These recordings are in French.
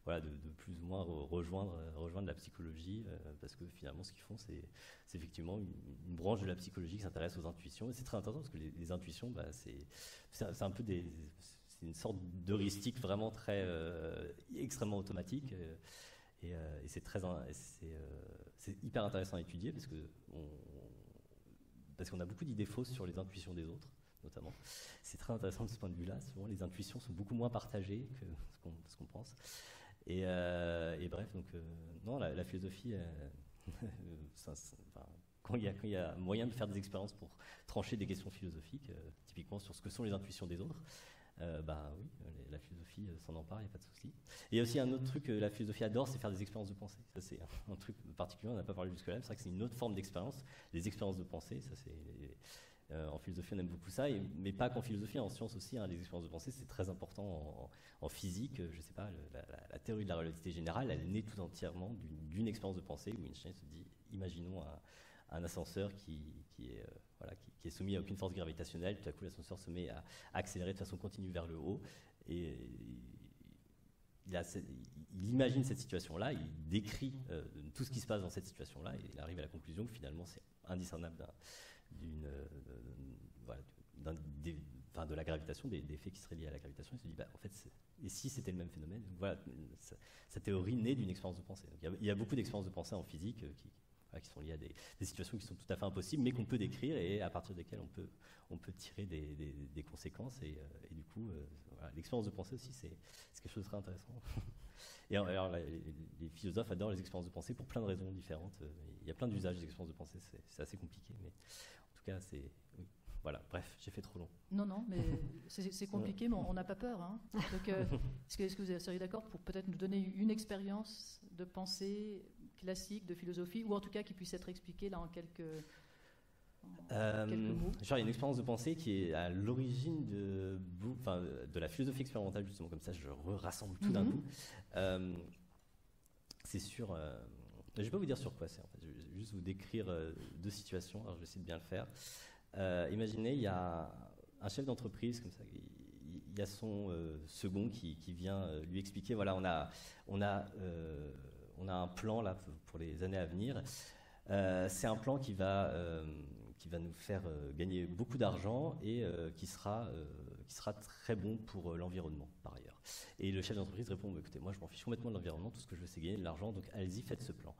voilà, de plus ou moins rejoindre la psychologie, parce que finalement, ce qu'ils font, c'est effectivement une branche de la psychologie qui s'intéresse aux intuitions. Et c'est très intéressant parce que les intuitions, bah, c'est un peu c'est une sorte d'heuristique vraiment très extrêmement automatique. Et c'est hyper intéressant à étudier parce qu'on a beaucoup d'idées fausses sur les intuitions des autres, notamment. C'est très intéressant de ce point de vue-là. Souvent, les intuitions sont beaucoup moins partagées que ce qu'on pense. Et bref, donc, non, la philosophie, enfin, quand il y a moyen de faire des expériences pour trancher des questions philosophiques, typiquement sur ce que sont les intuitions des autres, bah oui, la philosophie s'en empare, il n'y a pas de souci. Et il y a aussi un autre truc que la philosophie adore, c'est faire des expériences de pensée. Ça, c'est un truc particulier, on n'a pas parlé jusque-là, mais c'est vrai que c'est une autre forme d'expérience, les expériences de pensée. Ça, en philosophie, on aime beaucoup ça, mais pas qu'en philosophie, en sciences aussi. Hein, les expériences de pensée, c'est très important en physique. Je sais pas, la théorie de la relativité générale, elle naît tout entièrement d'une expérience de pensée où Einstein se dit, imaginons un ascenseur qui est soumis à aucune force gravitationnelle, tout à coup l'ascenseur se met à accélérer de façon continue vers le haut, et il imagine cette situation-là, il décrit tout ce qui se passe dans cette situation-là, et il arrive à la conclusion que finalement c'est indiscernable de la gravitation, des faits qui seraient liés à la gravitation. Il se dit, bah, en fait, et si c'était le même phénomène? Donc, voilà, sa théorie naît d'une expérience de pensée. Donc, il y a beaucoup d'expériences de pensée en physique qui sont liées à des situations qui sont tout à fait impossibles, mais qu'on peut décrire et à partir desquelles on peut tirer des conséquences. Et du coup, voilà, l'expérience de pensée aussi, c'est quelque chose de très intéressant. Et alors, les philosophes adorent les expériences de pensée pour plein de raisons différentes. Il y a plein d'usages des expériences de pensée, c'est assez compliqué, mais en tout cas, oui. Voilà, bref, j'ai fait trop long. Non, mais c'est compliqué, mais on n'a pas peur. Hein. Donc, est-ce que vous seriez d'accord pour peut-être nous donner une expérience de pensée classique, de philosophie, ou en tout cas qui puisse être expliquée là en quelques mots? Genre, il y a une expérience de pensée qui est à l'origine de la philosophie expérimentale, justement, comme ça je rassemble tout d'un coup. C'est sur... je ne vais pas vous dire sur quoi c'est, en fait. Je vais juste vous décrire deux situations, alors je vais essayer de bien le faire. Imaginez, il y a un chef d'entreprise, comme ça, il y a son second qui vient lui expliquer, voilà, on a un plan là pour les années à venir. C'est un plan qui va nous faire gagner beaucoup d'argent et qui sera très bon pour l'environnement, par ailleurs. Et le chef d'entreprise répond, écoutez, moi je m'en fiche complètement de l'environnement, tout ce que je veux c'est gagner de l'argent, donc allez-y, faites ce plan.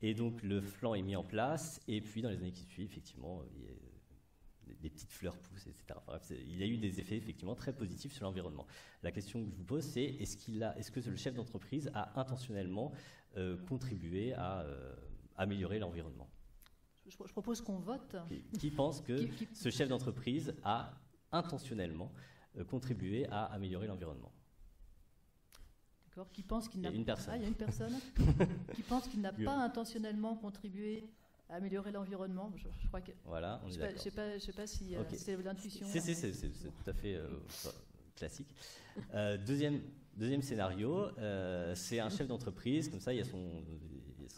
Et donc le plan est mis en place, et puis dans les années qui suivent, effectivement, des petites fleurs poussent, etc. Enfin, il y a eu des effets effectivement très positifs sur l'environnement. La question que je vous pose, c'est est-ce que le chef d'entreprise a intentionnellement contribué à améliorer l'environnement? Je propose qu'on vote. Qui pense que ce chef d'entreprise a intentionnellement contribué à améliorer l'environnement? D'accord. Qui pense qu'il n'a... Il y a une personne. Ah, il y a une personne qui pense qu'il n'a pas intentionnellement contribué à améliorer l'environnement. Je crois que... Voilà, on est d'accord. Je sais pas si c'est l'intuition. C'est tout à fait classique. Deuxième scénario, c'est un chef d'entreprise, comme ça il y a son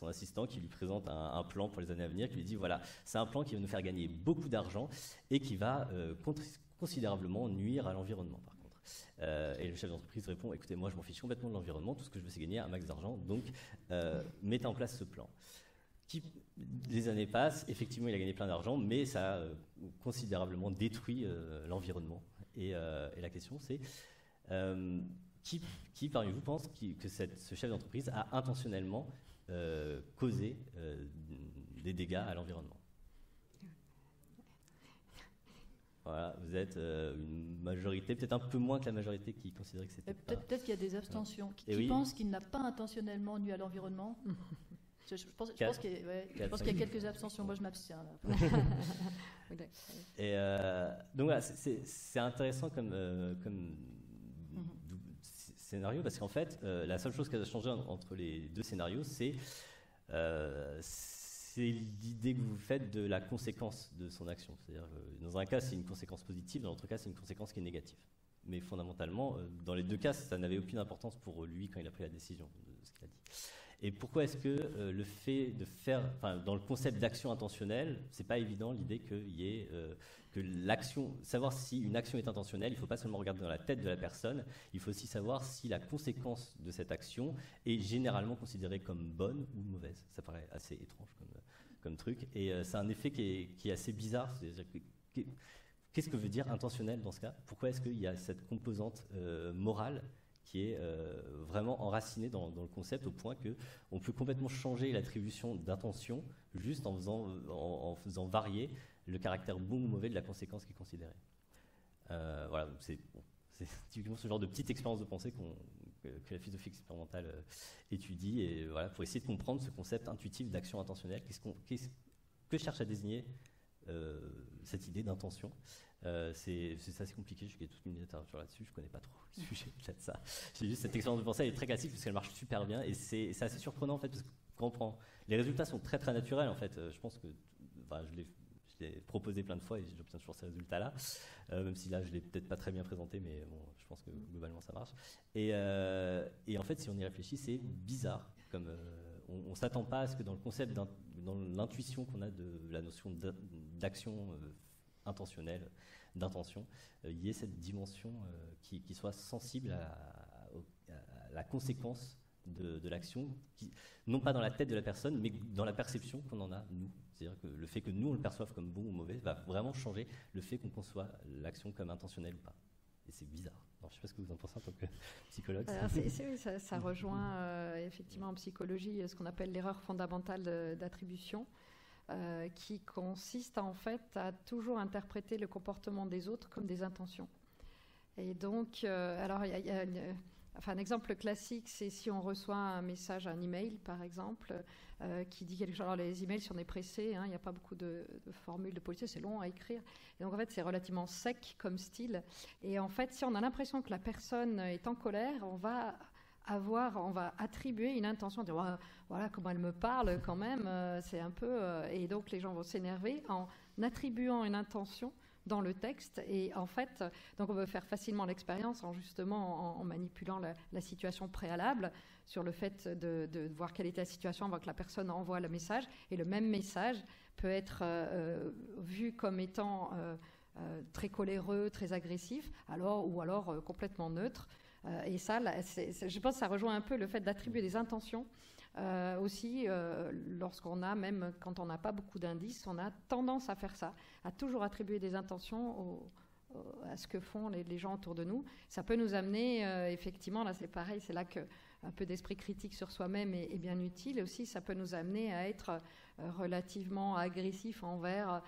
assistant qui lui présente un plan pour les années à venir, qui lui dit voilà, c'est un plan qui va nous faire gagner beaucoup d'argent et qui va considérablement nuire à l'environnement par contre. Et le chef d'entreprise répond écoutez, moi je m'en fiche complètement de l'environnement, tout ce que je veux c'est gagner un max d'argent, donc mettez en place ce plan. Les années passent, effectivement il a gagné plein d'argent, mais ça a considérablement détruit l'environnement. Et la question c'est, qui parmi vous pense que ce chef d'entreprise a intentionnellement causé des dégâts à l'environnement? Voilà, vous êtes une majorité, peut-être un peu moins que la majorité qui considérait que c'était peut-être qu'il y a des abstentions. Qui pensent qu'il n'a pas intentionnellement nuit à l'environnement? Je pense qu'il y a quelques abstentions. Moi, je m'abstiens. Et donc voilà, c'est intéressant comme scénario parce qu'en fait, la seule chose qui a changé entre les deux scénarios, c'est l'idée que vous faites de la conséquence de son action. C'est-à-dire, dans un cas, c'est une conséquence positive, dans l'autre cas, c'est une conséquence qui est négative. Mais fondamentalement, dans les deux cas, ça n'avait aucune importance pour lui quand il a pris la décision de ce qu'il a dit. Et pourquoi est-ce que le fait de faire, dans le concept d'action intentionnelle, c'est pas évident l'idée qu'il y ait que l'action, savoir si une action est intentionnelle, il ne faut pas seulement regarder dans la tête de la personne, il faut aussi savoir si la conséquence de cette action est généralement considérée comme bonne ou mauvaise. Ça paraît assez étrange comme truc, et c'est un effet qui est assez bizarre. C'est-à-dire qu'est-ce que veut dire intentionnel dans ce cas? Pourquoi est-ce qu'il y a cette composante morale qui est vraiment enracinée dans le concept, au point qu'on peut complètement changer l'attribution d'intention juste en faisant varier le caractère bon ou mauvais de la conséquence qui est considérée. Voilà, donc c'est typiquement ce genre de petite expérience de pensée que la philosophie expérimentale étudie, et voilà, pour essayer de comprendre ce concept intuitif d'action intentionnelle. Que cherche à désigner cette idée d'intention? C'est assez compliqué, j'ai toute une littérature là-dessus, je ne connais pas trop le sujet de ça. J'ai juste cette expérience de pensée, elle est très classique parce qu'elle marche super bien, et c'est assez surprenant en fait, parce que quand on prend, les résultats sont très très naturels en fait. Je pense que je l'ai proposé plein de fois et j'obtiens toujours ces résultats-là, même si là je ne l'ai peut-être pas très bien présenté, mais bon, je pense que globalement ça marche. Et en fait, si on y réfléchit, c'est bizarre. On ne s'attend pas à ce que dans le concept, dans l'intuition qu'on a de la notion d'action intentionnelle, d'intention, il y ait cette dimension qui soit sensible à la conséquence de l'action, non pas dans la tête de la personne, mais dans la perception qu'on en a, nous. C'est-à-dire que le fait que nous, on le perçoive comme bon ou mauvais va vraiment changer le fait qu'on conçoit l'action comme intentionnelle ou pas. Et c'est bizarre. Alors, je ne sais pas ce que vous en pensez en tant que psychologue. Ça rejoint effectivement en psychologie ce qu'on appelle l'erreur fondamentale d'attribution, qui consiste en fait à toujours interpréter le comportement des autres comme des intentions. Et donc, alors il y a un exemple classique, c'est si on reçoit un message, un email par exemple, qui dit quelque chose. Alors les emails, si on est pressé, il n'y a pas beaucoup de formules de politesse, c'est long à écrire. Et donc en fait, c'est relativement sec comme style. Et en fait, si on a l'impression que la personne est en colère, on va attribuer une intention, dire voilà comment elle me parle quand même, c'est un peu. Et donc les gens vont s'énerver en attribuant une intention dans le texte, et en fait, donc on peut faire facilement l'expérience en manipulant la situation préalable sur le fait de voir quelle était la situation avant que la personne envoie le message, et le même message peut être vu comme étant très coléreux, très agressif, ou alors complètement neutre. Et ça, je pense que ça rejoint un peu le fait d'attribuer des intentions. Aussi, même quand on n'a pas beaucoup d'indices, on a tendance à faire ça, à toujours attribuer des intentions à ce que font les gens autour de nous. Ça peut nous amener, effectivement, là c'est pareil, c'est là qu'un peu d'esprit critique sur soi-même est bien utile. Et aussi, ça peut nous amener à être relativement agressif envers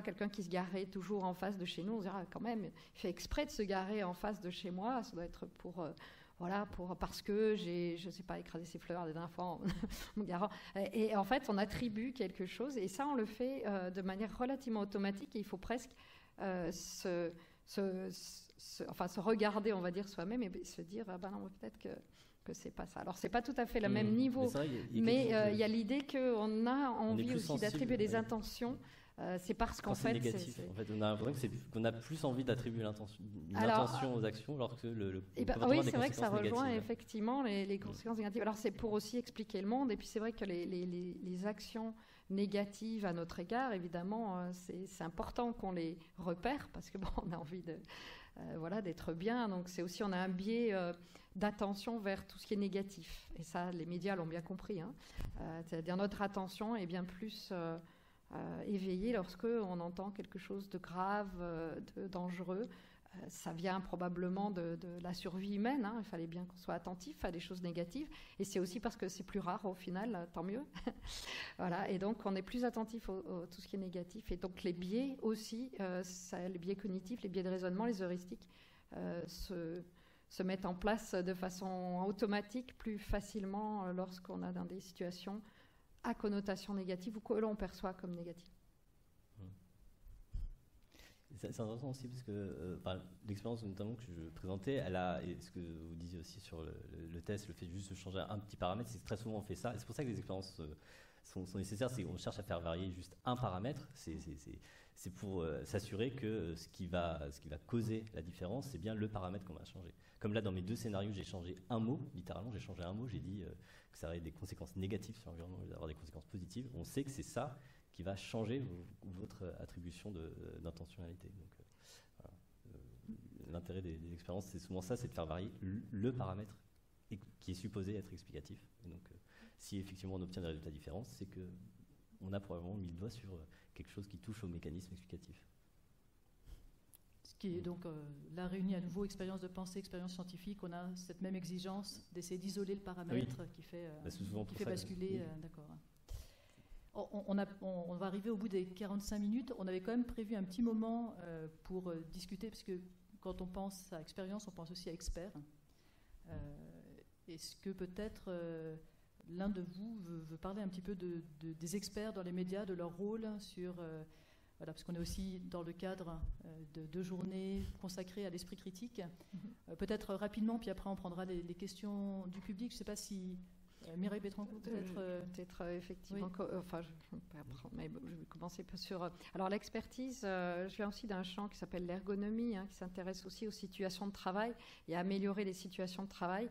quelqu'un qui se garait toujours en face de chez nous. On se dira quand même, il fait exprès de se garer en face de chez moi, ça doit être parce que j'ai, je ne sais pas, écrasé ses fleurs la dernière fois en me garant. Et en fait, on attribue quelque chose, et ça, on le fait de manière relativement automatique, et il faut presque se regarder, on va dire, soi-même, et se dire, non, peut-être que c'est pas ça. Alors, c'est pas tout à fait le même niveau, mais il y a l'idée qu'on a envie aussi d'attribuer des intentions. C'est parce qu'en fait, négatif. En fait, on a l'impression qu'on a plus envie d'attribuer l'intention aux actions, alors que le oui, c'est vrai que ça rejoint effectivement les conséquences négatives. Alors c'est pour aussi expliquer le monde, et puis c'est vrai que les actions négatives à notre égard, évidemment, c'est important qu'on les repère, parce que on a envie d'être bien. Donc c'est aussi, on a un biais d'attention vers tout ce qui est négatif, et ça, les médias l'ont bien compris. C'est-à-dire notre attention est bien plus éveillé lorsque on entend quelque chose de grave, de dangereux. Ça vient probablement de la survie humaine. Il fallait bien qu'on soit attentif à des choses négatives, et c'est aussi parce que c'est plus rare au final, tant mieux. Voilà, et donc on est plus attentif à tout ce qui est négatif, et donc les biais aussi, les biais cognitifs, les biais de raisonnement, les heuristiques se mettent en place de façon automatique plus facilement lorsqu'on a dans des situations à connotation négative ou que l'on perçoit comme négative. C'est intéressant aussi parce que l'expérience notamment que je présentais, et ce que vous disiez aussi sur le test, le fait juste de changer un petit paramètre, c'est que très souvent on fait ça. Et c'est pour ça que les expériences sont nécessaires, c'est qu'on cherche à faire varier juste un paramètre. C'est pour s'assurer que ce qui va causer la différence, c'est bien le paramètre qu'on va changer. Comme là, dans mes 2 scénarios, j'ai changé un mot, littéralement, j'ai changé un mot, j'ai dit que ça aurait des conséquences négatives sur l'environnement, au lieu d'avoir des conséquences positives. On sait que c'est ça qui va changer votre attribution d'intentionnalité. Donc, voilà. L'intérêt des expériences, c'est souvent ça, c'est de faire varier le paramètre qui est supposé être explicatif. Et donc, si effectivement on obtient des résultats différents, c'est qu'on a probablement mis le doigt sur quelque chose qui touche au mécanisme explicatif. Ce qui est donc là réuni à nouveau expérience de pensée, expérience scientifique, on a cette même exigence d'essayer d'isoler le paramètre qui fait basculer. D'accord. On va arriver au bout des 45 minutes. On avait quand même prévu un petit moment pour discuter, parce que quand on pense à expérience, on pense aussi à expert. Est-ce que peut-être l'un de vous veut parler un petit peu des experts dans les médias, de leur rôle sur... voilà, parce qu'on est aussi dans le cadre de 2 journées consacrées à l'esprit critique. Peut-être rapidement, puis après on prendra les questions du public. Je ne sais pas si... Mireille Bétrancourt, peut-être effectivement. Oui. Enfin, je vais commencer sur. Alors l'expertise, je viens aussi d'un champ qui s'appelle l'ergonomie, qui s'intéresse aussi aux situations de travail et à améliorer les situations de travail.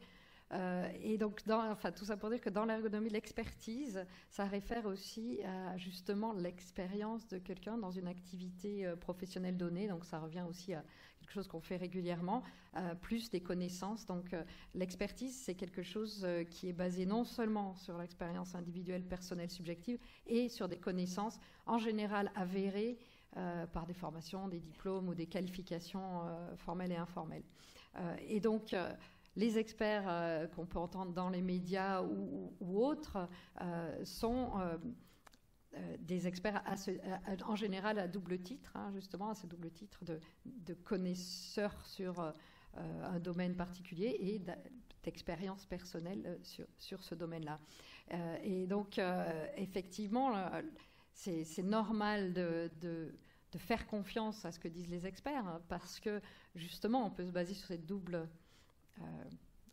Et donc, tout ça pour dire que dans l'ergonomie, l'expertise, ça réfère aussi à justement l'expérience de quelqu'un dans une activité professionnelle donnée. Donc, ça revient aussi à quelque chose qu'on fait régulièrement, plus des connaissances. Donc, l'expertise, c'est quelque chose qui est basé non seulement sur l'expérience individuelle, personnelle, subjective, et sur des connaissances en général avérées par des formations, des diplômes ou des qualifications formelles et informelles. Et donc, les experts qu'on peut entendre dans les médias ou autres sont des experts en général à double titre, justement à ce double titre de connaisseurs sur un domaine particulier et d'expérience personnelle sur ce domaine-là. Et donc, effectivement, c'est normal de faire confiance à ce que disent les experts, parce que justement, on peut se baser sur cette double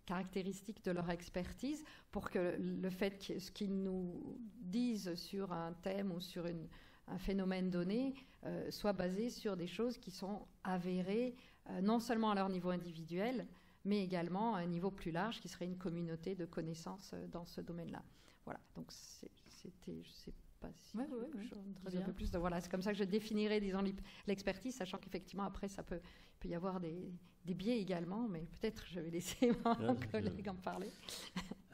caractéristiques de leur expertise pour que le fait que ce qu'ils nous disent sur un thème ou sur un phénomène donné soit basé sur des choses qui sont avérées non seulement à leur niveau individuel, mais également à un niveau plus large qui serait une communauté de connaissances dans ce domaine-là. Voilà, donc c'était, je sais pas si un peu plus. Voilà, c'est comme ça que je définirais, disons, l'expertise, sachant qu'effectivement après il peut y avoir des biais également, mais peut-être je vais laisser mon collègue en parler.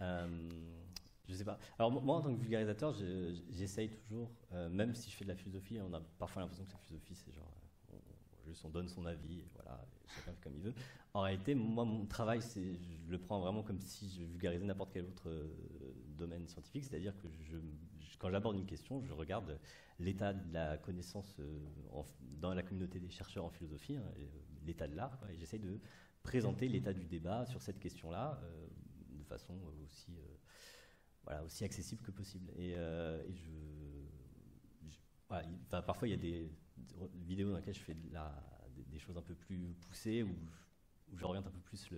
Je sais pas. Alors moi, en tant que vulgarisateur, j'essaye toujours, même si je fais de la philosophie, on a parfois l'impression que la philosophie, c'est genre, on donne son avis, et voilà, chacun fait comme il veut. En réalité, moi, mon travail, je le prends vraiment comme si je vulgarisais n'importe quel autre domaine scientifique, c'est-à-dire que quand j'aborde une question, je regarde l'état de la connaissance dans la communauté des chercheurs en philosophie, l'état de l'art, et j'essaye de présenter l'état du débat sur cette question-là de façon aussi accessible que possible. Parfois, il y a des vidéos dans lesquelles je fais des choses un peu plus poussées, où j'oriente un peu plus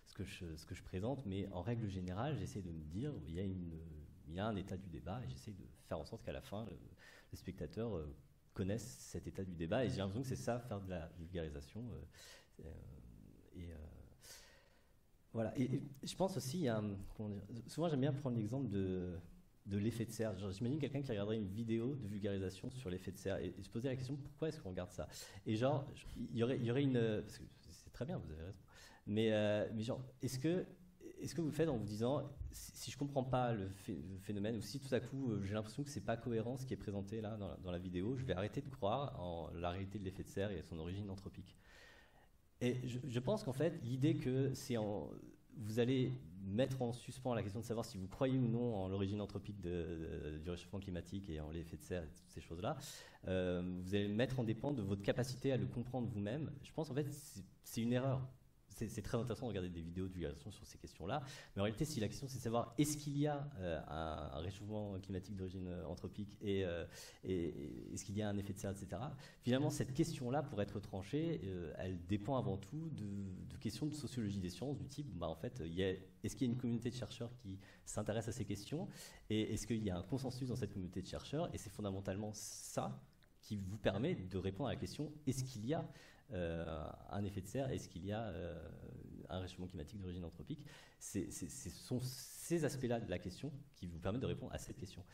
ce que je présente, mais en règle générale, j'essaie de me dire il y a un état du débat, et j'essaie de faire en sorte qu'à la fin, les spectateurs connaissent cet état du débat, et j'ai l'impression que c'est ça, faire de la vulgarisation. Voilà. Et je pense aussi, souvent j'aime bien prendre l'exemple de l'effet de serre. J'imagine quelqu'un qui regarderait une vidéo de vulgarisation sur l'effet de serre et se poser la question, pourquoi est-ce qu'on regarde ça? Et genre, il y aurait une... Parce que c'est très bien, vous avez raison. Mais genre, est-ce que vous le faites en vous disant, si je ne comprends pas le phénomène, ou si tout à coup j'ai l'impression que ce n'est pas cohérent ce qui est présenté là dans la vidéo, je vais arrêter de croire en la réalité de l'effet de serre et son origine anthropique. Et je pense qu'en fait, l'idée que vous allez mettre en suspens la question de savoir si vous croyez ou non en l'origine anthropique du réchauffement climatique et en l'effet de serre et toutes ces choses-là, vous allez mettre en dépend de votre capacité à le comprendre vous-même. Je pense en fait c'est une erreur. c'est très intéressant de regarder des vidéos de vulgarisation sur ces questions-là. Mais en réalité, si la question c'est de savoir est-ce qu'il y a un réchauffement climatique d'origine anthropique et est-ce qu'il y a un effet de serre, etc. Finalement, cette question-là, pour être tranchée, elle dépend avant tout de questions de sociologie des sciences du type, en fait, est-ce qu'il y a une communauté de chercheurs qui s'intéresse à ces questions et est-ce qu'il y a un consensus dans cette communauté de chercheurs, et c'est fondamentalement ça qui vous permet de répondre à la question est-ce qu'il y a un effet de serre, est-ce qu'il y a un réchauffement climatique d'origine anthropique. Ce sont ces aspects-là de la question qui vous permettent de répondre à cette question.